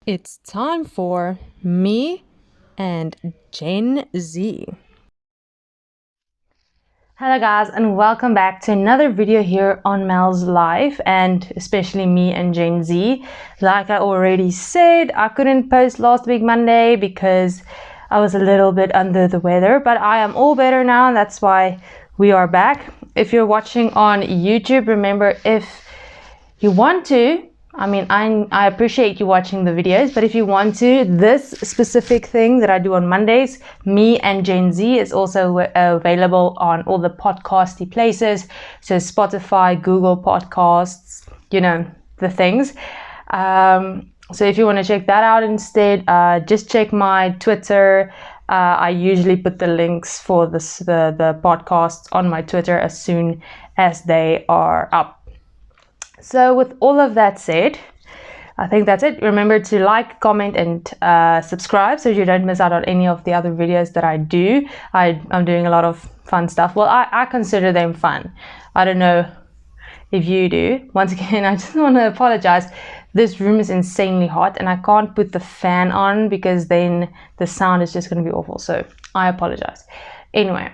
It's time for me and Gen Z. Hello guys, and welcome back to another video here on Mel's Life, and especially me and Gen Z. Like I already said, I couldn't post last week Monday because I was a little bit under the weather, but I am all better now, and that's why we are back. If you're watching on YouTube, remember, if you want to, I appreciate you watching the videos, but if you want to, this specific thing that I do on Mondays, me and Gen Z, is also available on all the podcasty places. So Spotify, Google Podcasts, the things. So if you want to check that out instead, just check my Twitter. I usually put the links for the podcasts on my Twitter as soon as they are up. So with all of that said, I think that's it. Remember to like, comment, and subscribe so you don't miss out on any of the other videos that I do. I'm doing a lot of fun stuff. Well, I consider them fun. I don't know if you do. Once again, I just want to apologize. This room is insanely hot and I can't put the fan on because then the sound is just going to be awful. So I apologize. Anyway.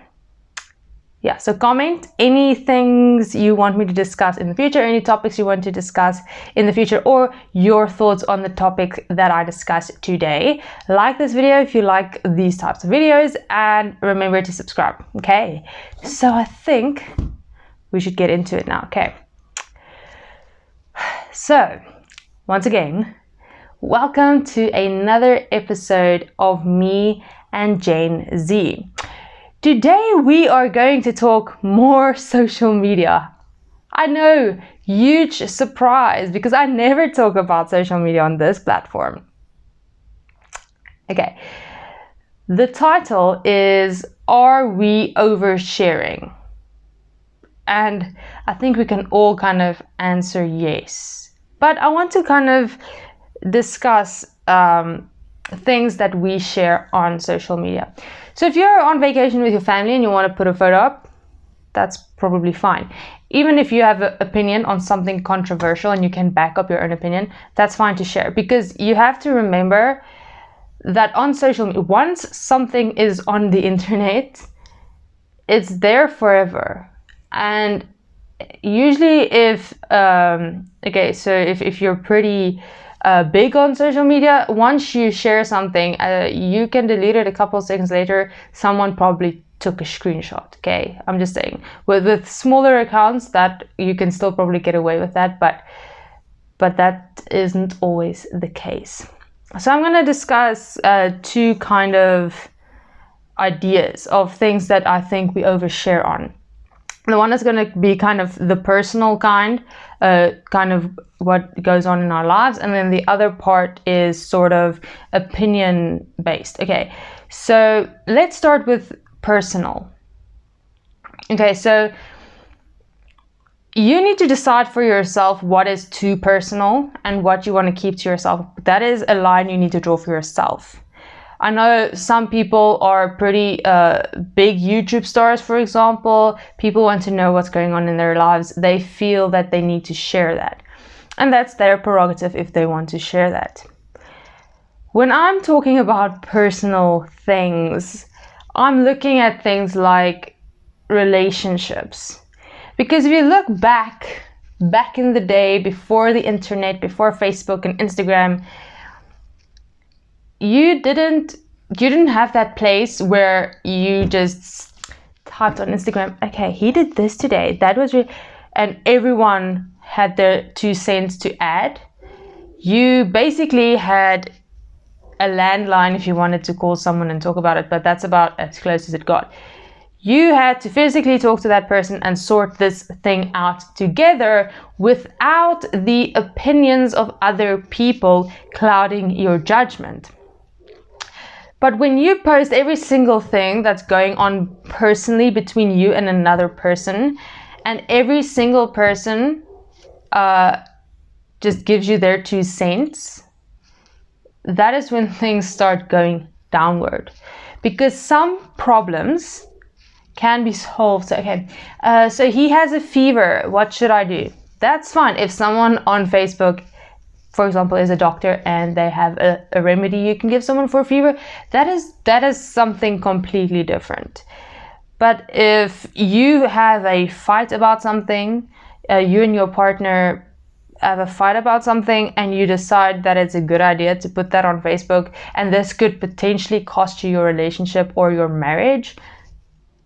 Yeah, so comment any things you want me to discuss in the future, any topics you want to discuss in the future, or your thoughts on the topic that I discussed today. Like this video if you like these types of videos, and remember to subscribe. Okay, so I think we should get into it now. Okay, so once again, welcome to another episode of me and Gen Z. Today we are going to talk more social media. I know, huge surprise, because I never talk about social media on this platform. Okay, the title is Are We Oversharing? And I think we can all kind of answer yes. But I want to kind of discuss things that we share on social media. So if you're on vacation with your family and you want to put a photo up, that's probably fine. Even if you have an opinion on something controversial and you can back up your own opinion, that's fine to share, because you have to remember that on social media, once something is on the internet, it's there forever. And usually if you're pretty big on social media, once you share something, you can delete it a couple of seconds later. Someone probably took a screenshot. Okay, I'm just saying. With smaller accounts, that you can still probably get away with that, but that isn't always the case. So I'm going to discuss two kind of ideas of things that I think we overshare on. The one is going to be kind of the personal kind of what goes on in our lives, and then the other part is sort of opinion based. Okay, so let's start with personal. Okay, so you need to decide for yourself what is too personal and what you want to keep to yourself. That is a line you need to draw for yourself. I know some people are pretty big YouTube stars, for example. People want to know what's going on in their lives. They feel that they need to share that. And that's their prerogative if they want to share that. When I'm talking about personal things, I'm looking at things like relationships. Because if you look back in the day, before the internet, before Facebook and Instagram, you didn't have that place where you just typed on Instagram, okay, he did this today, that was and everyone had their 2 cents to add. You basically had a landline if you wanted to call someone and talk about it, but that's about as close as it got. You had to physically talk to that person and sort this thing out together without the opinions of other people clouding your judgment. But when you post every single thing that's going on personally between you and another person, and every single person just gives you their 2 cents, that is when things start going downward. Because some problems can be solved. So, okay, so he has a fever, what should I do? That's fine. If someone on Facebook for example, is a doctor and they have a remedy you can give someone for a fever, that is something completely different. But if you have a fight about something, you and your partner have a fight about something, and you decide that it's a good idea to put that on Facebook, and this could potentially cost you your relationship or your marriage,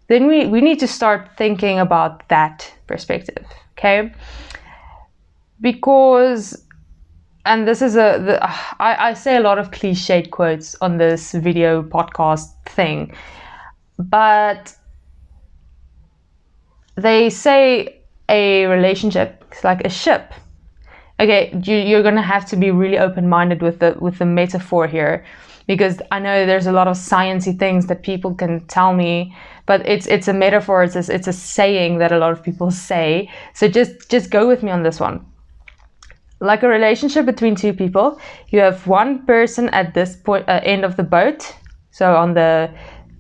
then we need to start thinking about that perspective, okay? Because, and this is I say a lot of cliched quotes on this video podcast thing, but they say a relationship is like a ship. Okay, you're gonna have to be really open-minded with the metaphor here, because I know there's a lot of sciencey things that people can tell me, but it's a metaphor. It's a saying that a lot of people say. So just go with me on this one. Like a relationship between two people, you have one person at this point end of the boat, so on the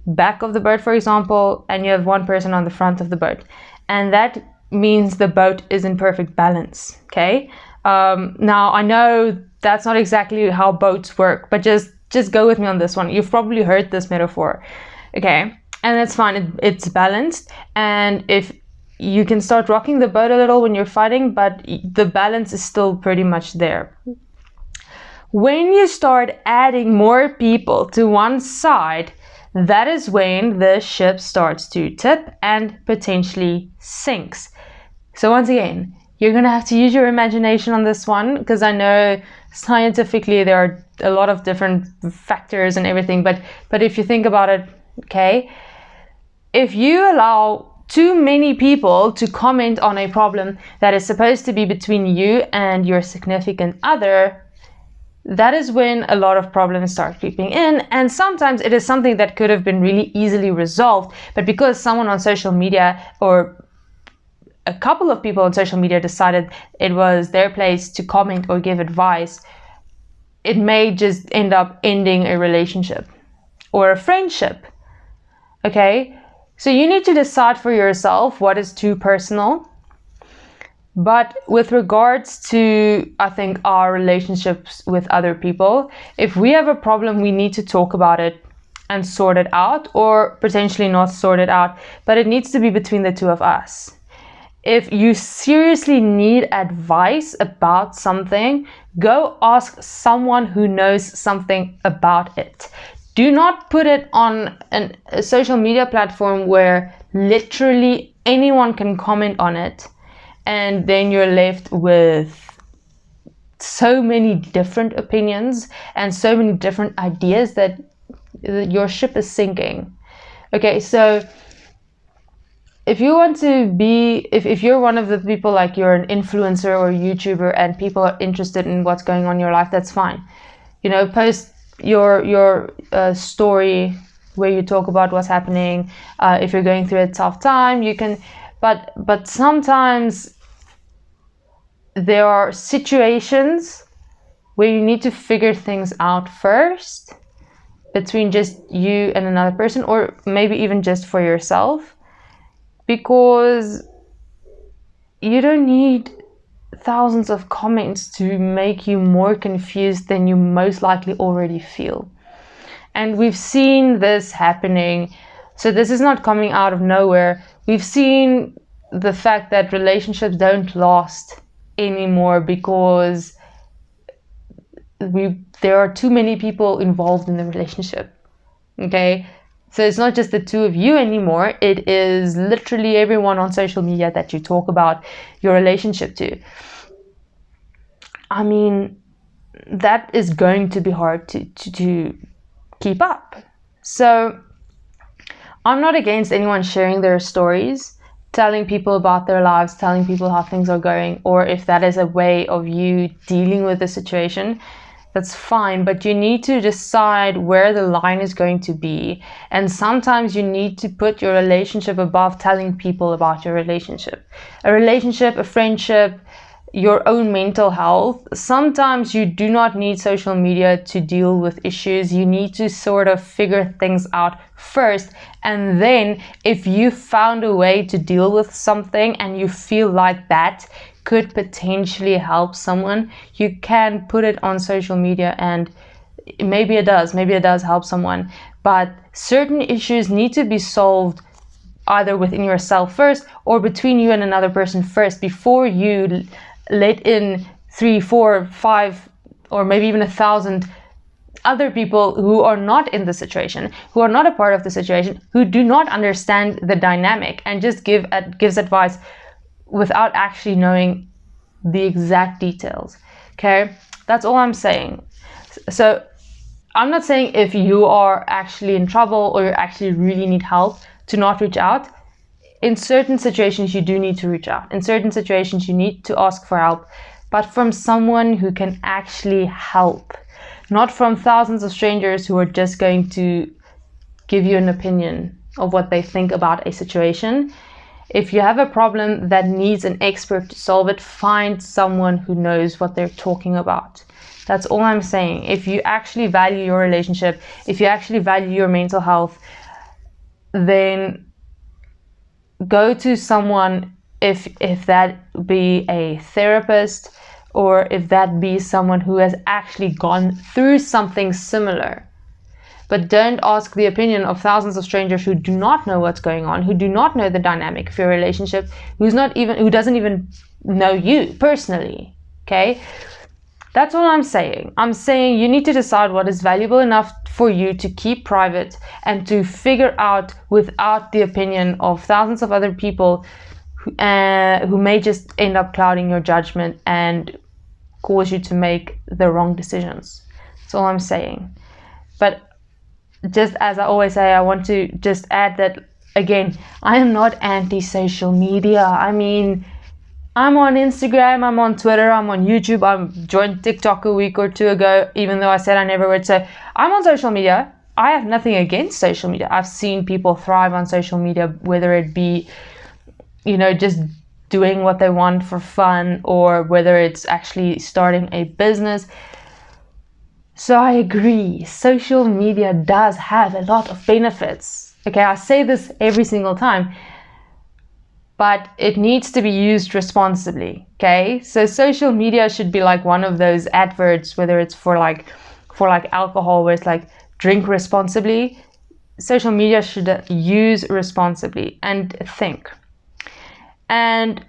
back of the boat, for example, and you have one person on the front of the boat, and that means the boat is in perfect balance. Okay. Now I know that's not exactly how boats work, but just go with me on this one. You've probably heard this metaphor, okay? And that's fine. It's balanced, and if you can start rocking the boat a little when you're fighting, but the balance is still pretty much there. When you start adding more people to one side, that is when the ship starts to tip and potentially sinks. So once again, you're going to have to use your imagination on this one, because I know scientifically there are a lot of different factors and everything, but if you think about it, okay, if you allow too many people to comment on a problem that is supposed to be between you and your significant other, that is when a lot of problems start creeping in. And sometimes it is something that could have been really easily resolved, but because someone on social media or a couple of people on social media decided it was their place to comment or give advice, it may just end up ending a relationship or a friendship. Okay, so you need to decide for yourself what is too personal. But with regards to, I think, our relationships with other people, if we have a problem, we need to talk about it and sort it out, or potentially not sort it out, but it needs to be between the two of us. If you seriously need advice about something, go ask someone who knows something about it. Do not put it on a social media platform where literally anyone can comment on it, and then you're left with so many different opinions and so many different ideas that your ship is sinking. Okay, so if you want to be, if you're one of the people, like you're an influencer or YouTuber and people are interested in what's going on in your life, that's fine. You know, post your story where you talk about what's happening. If you're going through a tough time, you can, but sometimes there are situations where you need to figure things out first between just you and another person, or maybe even just for yourself. Because you don't need thousands of comments to make you more confused than you most likely already feel. And we've seen this happening. So this is not coming out of nowhere. We've seen the fact that relationships don't last anymore because there are too many people involved in the relationship. Okay? So it's not just the two of you anymore. It is literally everyone on social media that you talk about your relationship to. I mean, that is going to be hard to keep up. So I'm not against anyone sharing their stories, telling people about their lives, telling people how things are going, or if that is a way of you dealing with the situation, that's fine, but you need to decide where the line is going to be. And sometimes you need to put your relationship above telling people about your relationship. A relationship, a friendship, your own mental health. Sometimes you do not need social media to deal with issues. You need to sort of figure things out first. And then if you found a way to deal with something and you feel like that could potentially help someone, you can put it on social media, and maybe it does help someone. But certain issues need to be solved either within yourself first or between you and another person first before you let in 3, 4, 5, or maybe even 1,000 other people who are not in the situation, who are not a part of the situation, who do not understand the dynamic, and just gives advice without actually knowing the exact details. Okay, that's all I'm saying. So I'm not saying if you are actually in trouble or you actually really need help to not reach out. In certain situations you do need to reach out. In certain situations you need to ask for help, but from someone who can actually help, not from thousands of strangers who are just going to give you an opinion of what they think about a situation. If you have a problem that needs an expert to solve it, find someone who knows what they're talking about. That's all I'm saying. If you actually value your relationship, if you actually value your mental health, then go to someone, if that be a therapist, or if that be someone who has actually gone through something similar. But don't ask the opinion of thousands of strangers who do not know what's going on, who do not know the dynamic of your relationship, who doesn't even know you personally. Okay? That's all I'm saying. I'm saying you need to decide what is valuable enough for you to keep private and to figure out without the opinion of thousands of other people who may just end up clouding your judgment and cause you to make the wrong decisions. That's all I'm saying. But just as I always say, I want to just add that, again, I am not anti-social media. I mean, I'm on Instagram, I'm on Twitter, I'm on YouTube, I joined TikTok a week or two ago, even though I said I never would. So I'm on social media. I have nothing against social media. I've seen people thrive on social media, whether it be, just doing what they want for fun, or whether it's actually starting a business. So I agree, social media does have a lot of benefits. Okay, I say this every single time, but it needs to be used responsibly. Okay, so social media should be like one of those adverts, whether it's for alcohol, where it's like drink responsibly. Social media should use responsibly and think. And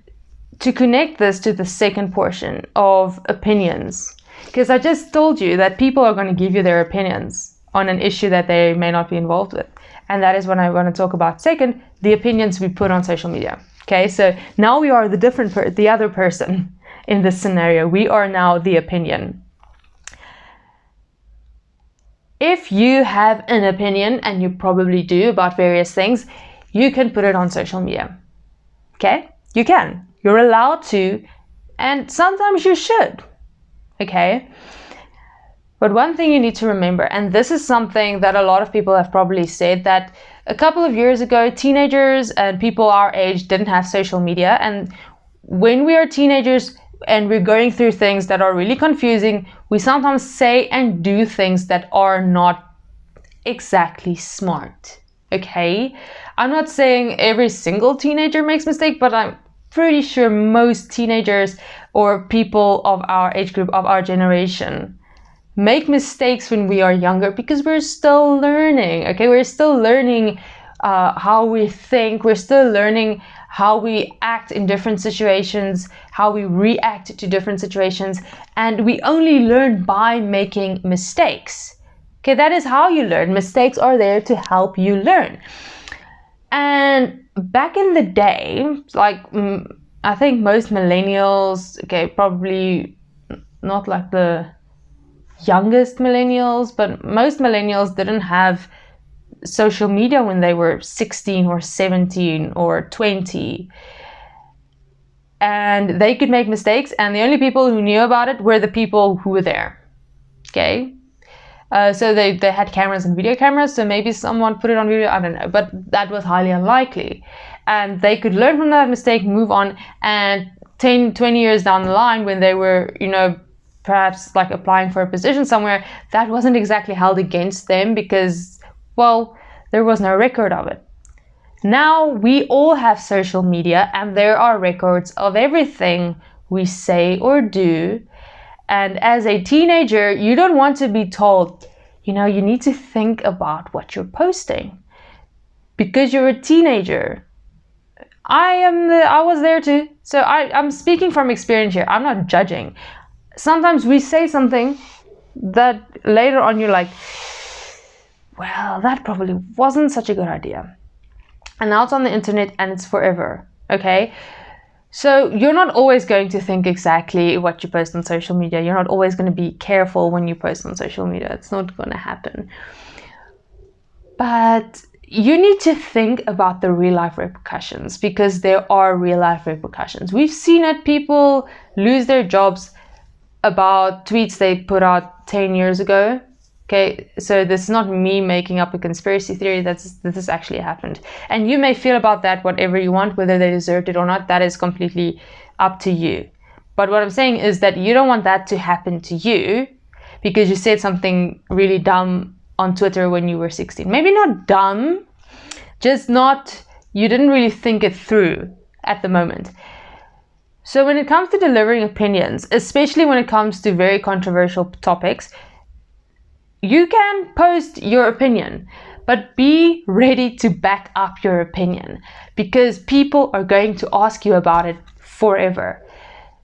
to connect this to the second portion of opinions, because I just told you that people are going to give you their opinions on an issue that they may not be involved with. And that is what I want to talk about second, the opinions we put on social media. Okay, so now we are the other person in this scenario. We are now the opinion. If you have an opinion, and you probably do, about various things, you can put it on social media. Okay, you can. You're allowed to, and sometimes you should. Okay, but one thing you need to remember, and this is something that a lot of people have probably said, that a couple of years ago, teenagers and people our age didn't have social media. And when we are teenagers and we're going through things that are really confusing, we sometimes say and do things that are not exactly smart. Okay, I'm not saying every single teenager makes mistakes, but I'm pretty sure most teenagers or people of our age group, of our generation, make mistakes when we are younger, because we're still learning. Okay, we're still learning how we think. We're still learning how we act in different situations, how we react to different situations, and we only learn by making mistakes. Okay, that is how you learn. Mistakes are there to help you learn. And back in the day, like I think most millennials, okay, probably not like the youngest millennials, but most millennials didn't have social media when they were 16 or 17 or 20. And they could make mistakes, and the only people who knew about it were the people who were there. Okay, so they had cameras and video cameras, so maybe someone put it on video, I don't know, but that was highly unlikely. And they could learn from that mistake, move on, and 10, 20 years down the line, when they were, perhaps like applying for a position somewhere, that wasn't exactly held against them because, well, there was no record of it. Now we all have social media, and there are records of everything we say or do. And as a teenager, you don't want to be told, you need to think about what you're posting because you're a teenager. I was there too. So I'm speaking from experience here. I'm not judging. Sometimes we say something that later on you're like, well, that probably wasn't such a good idea. And now it's on the internet and it's forever. Okay. So you're not always going to think exactly what you post on social media. You're not always going to be careful when you post on social media. It's not going to happen. But you need to think about the real life repercussions, because there are real life repercussions. We've seen it. People lose their jobs about tweets they put out 10 years ago. Okay, so this is not me making up a conspiracy theory. This has actually happened. And you may feel about that whatever you want, whether they deserved it or not. That is completely up to you. But what I'm saying is that you don't want that to happen to you because you said something really dumb on Twitter when you were 16. Maybe not dumb, just not, you didn't really think it through at the moment. So when it comes to delivering opinions, especially when it comes to very controversial topics, you can post your opinion, but be ready to back up your opinion, because people are going to ask you about it forever.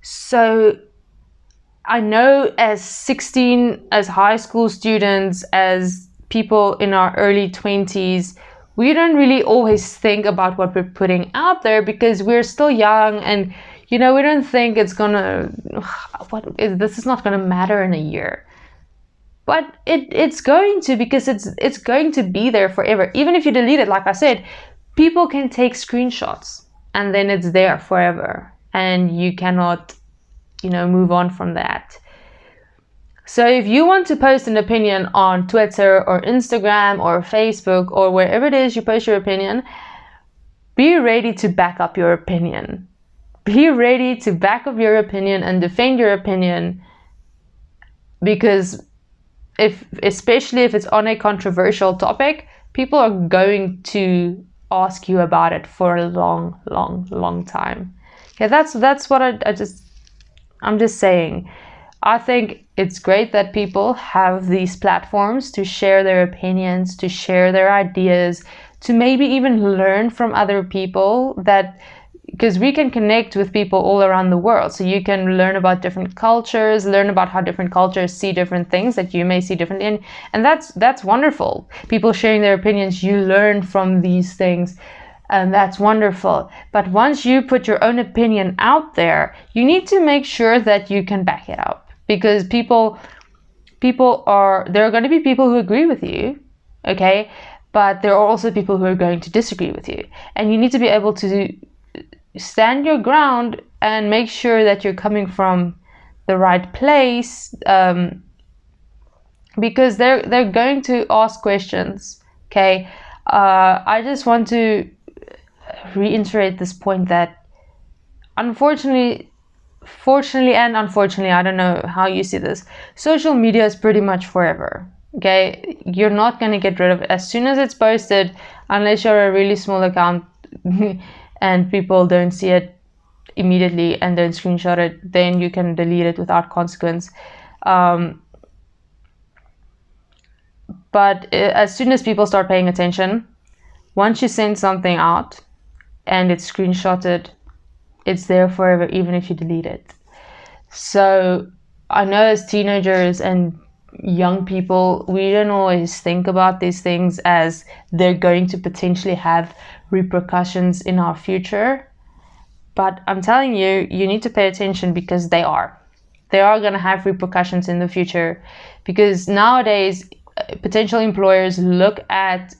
So I know as 16, as high school students, as people in our early 20s, we don't really always think about what we're putting out there because we're still young, and we don't think this is not gonna matter in a year. But it's going to, because it's going to be there forever. Even if you delete it, like I said, people can take screenshots and then it's there forever and you cannot, move on from that. So if you want to post an opinion on Twitter or Instagram or Facebook or wherever it is you post your opinion, be ready to back up your opinion. Be ready to back up your opinion and defend your opinion, because especially if it's on a controversial topic, people are going to ask you about it for a long, long, long time. Okay, that's what I'm just saying. I think it's great that people have these platforms to share their opinions, to share their ideas, to maybe even learn from other people, because we can connect with people all around the world. So you can learn about different cultures, learn about how different cultures see different things that you may see differently. And that's wonderful. People sharing their opinions, you learn from these things, and that's wonderful. But once you put your own opinion out there, you need to make sure that you can back it up, because there are going to be people who agree with you, okay? But there are also people who are going to disagree with you. And you need to be able to stand your ground and make sure that you're coming from the right place, because they're going to ask questions. Okay, I just want to reiterate this point that fortunately and unfortunately, I don't know how you see this, social media is pretty much forever. Okay, you're not going to get rid of it as soon as it's posted, unless you're a really small account and people don't see it immediately and don't screenshot it, then you can delete it without consequence. But as soon as people start paying attention, once you send something out and it's screenshotted, it's there forever, even if you delete it. So I know as teenagers and young people, we don't always think about these things as they're going to potentially have repercussions in our future. But I'm telling you, you need to pay attention, because they are going to have repercussions in the future. Because nowadays, potential employers look at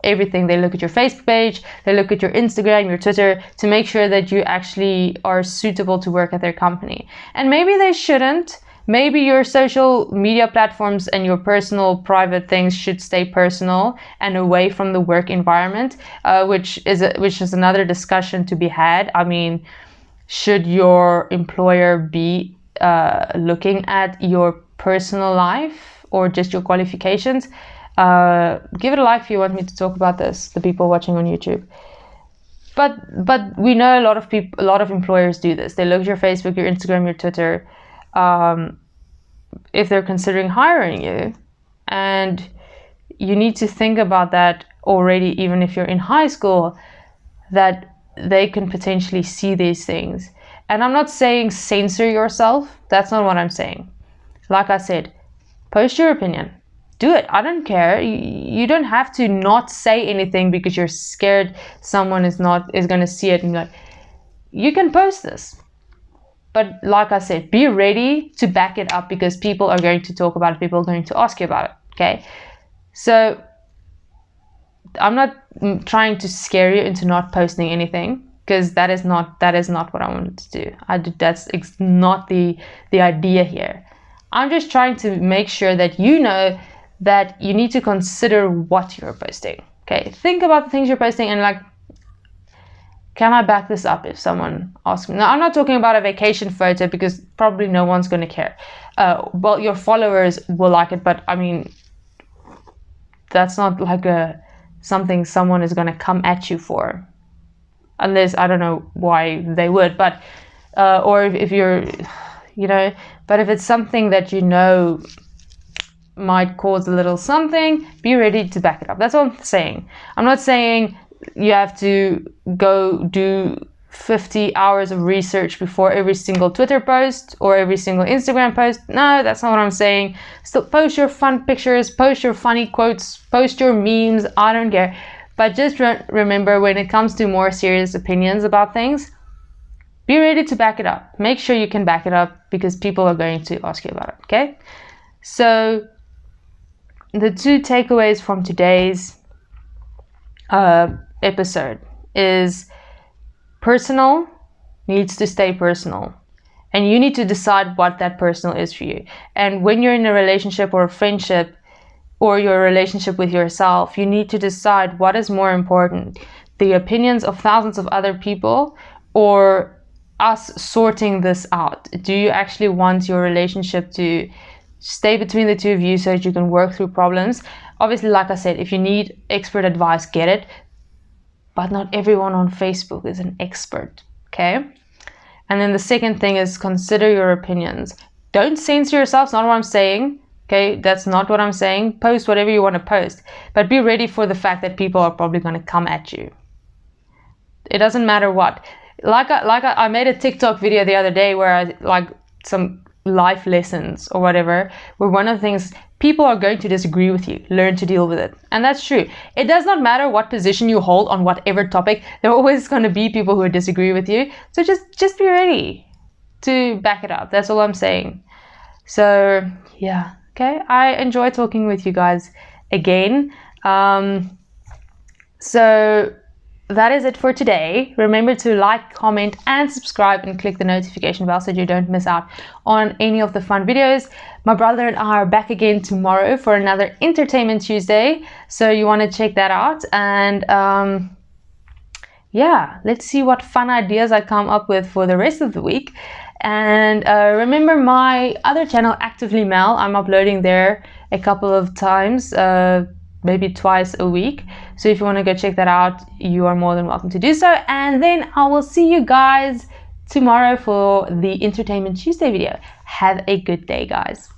everything. They look at your Facebook page, they look at your Instagram, your Twitter, to make sure that you actually are suitable to work at their company. And maybe they shouldn't. Maybe your social media platforms and your personal private things should stay personal and away from the work environment, which is another discussion to be had. I mean, should your employer be looking at your personal life or just your qualifications? Give it a like if you want me to talk about this, the people watching on YouTube. but we know a lot of employers do this. They look at your Facebook, your Instagram, your Twitter, if they're considering hiring you, and you need to think about that already, even if you're in high school, that they can potentially see these things. And I'm not saying censor yourself. That's not what I'm saying. Like I said, post your opinion. Do it. I don't care. You don't have to not say anything because you're scared someone is going to see it and be like, you can post this. But like I said, be ready to back it up because people are going to talk about it. People are going to ask you about it. Okay. So I'm not trying to scare you into not posting anything, because that is not what I wanted to do. That's not the idea here. I'm just trying to make sure that you know that you need to consider what you're posting. Okay, think about the things you're posting and like, can I back this up if someone asks me? Now, I'm not talking about a vacation photo because probably no one's going to care. Well, your followers will like it, but I mean, that's not like something someone is going to come at you for. Unless, I don't know why they would, but, or if you're, but if it's something that might cause a little something, be ready to back it up. That's what I'm saying. I'm not saying you have to go do 50 hours of research before every single Twitter post or every single Instagram post. No, that's not what I'm saying. Still post your fun pictures, post your funny quotes, post your memes. I don't care. But just remember, when it comes to more serious opinions about things, be ready to back it up. Make sure you can back it up because people are going to ask you about it. Okay? So the two takeaways from today's episode is personal needs to stay personal, and you need to decide what that personal is for you. And when you're in a relationship or a friendship or your relationship with yourself, you need to decide what is more important, the opinions of thousands of other people or us sorting this out. Do you actually want your relationship to stay between the two of you so that you can work through problems? Obviously, like I said, if you need expert advice, get it. But not everyone on Facebook is an expert, okay? And then the second thing is consider your opinions. Don't censor yourself. It's not what I'm saying, okay? That's not what I'm saying. Post whatever you want to post. But be ready for the fact that people are probably going to come at you. It doesn't matter what. I made a TikTok video the other day where I some life lessons or whatever, where one of the things, people are going to disagree with you. Learn to deal with it. And that's true. It does not matter what position you hold on whatever topic. There are always going to be people who disagree with you. So just be ready to back it up. That's all I'm saying. So yeah, okay. I enjoy talking with you guys again. So that is it for today. Remember to like, comment, and subscribe, and click the notification bell so you don't miss out on any of the fun videos. My brother and I are back again tomorrow for another Entertainment Tuesday, so you want to check that out. And yeah, let's see what fun ideas I come up with for the rest of the week. And remember my other channel, Actively Mel. I'm uploading there a couple of times, maybe twice a week. So if you want to go check that out, you are more than welcome to do so. And then I will see you guys tomorrow for the Entertainment Tuesday video. Have a good day, guys.